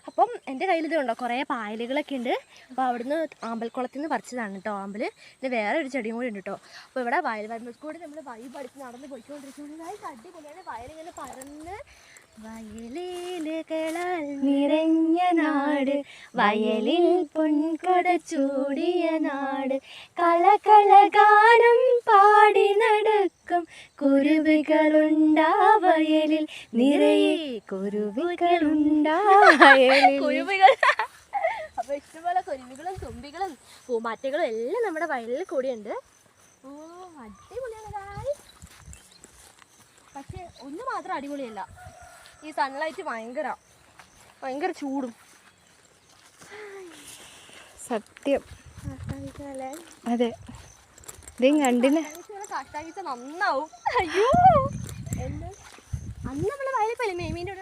അപ്പം എൻ്റെ കയ്യിൽ ഇതുണ്ടോ കുറേ പായലുകളൊക്കെ ഉണ്ട്. അപ്പോൾ അവിടുന്ന് ആമ്പൽക്കുളത്തിൽ നിന്ന് പറിച്ചതാണ് കേട്ടോ ആമ്പൽ. പിന്നെ വേറെ ഒരു ചെടിയും കൂടി ഉണ്ട് കേട്ടോ. അപ്പോൾ ഇവിടെ വയൽ വരുമ്പോൾ കൂടി നമ്മൾ വൈബ് അടിച്ച് നടന്ന് പോയിക്കൊണ്ടിരിക്കുന്നത്. അടിപൊളിയാണ്. വയലിങ്ങനെ പരന്ന് വയലിലുകളാൽ നിറഞ്ഞ നാട്, വയലിൽ പൊൻകൊട ചൂടിയ നാട്, കളകളഗാനം പാടി നടക്കും കുരുവികളുണ്ടാ വയലിൽ, നിറയെ കുരുവികളുണ്ടാ വയലിൽ. കുരുവികൾ അപ്പോൾ ഇഷ്ടംപോലെ കുരുവികളും തുമ്പികളും പൂമ്പാറ്റകളും എല്ലാം നമ്മുടെ വയലിൽ കൂടിയുണ്ട്. ഓ അടിപൊളിയാണ്. പക്ഷെ ഒന്ന് മാത്രം അടിപൊളിയല്ല, ഈ സൺലൈറ്റ് ഭയങ്കര ചൂടും. സത്യം. അതെ, ഇതും കണ്ടിന് നന്നാവും. അയ്യോ, അന്ന് നമ്മള് വയലിൽ മേമീൻ്റെ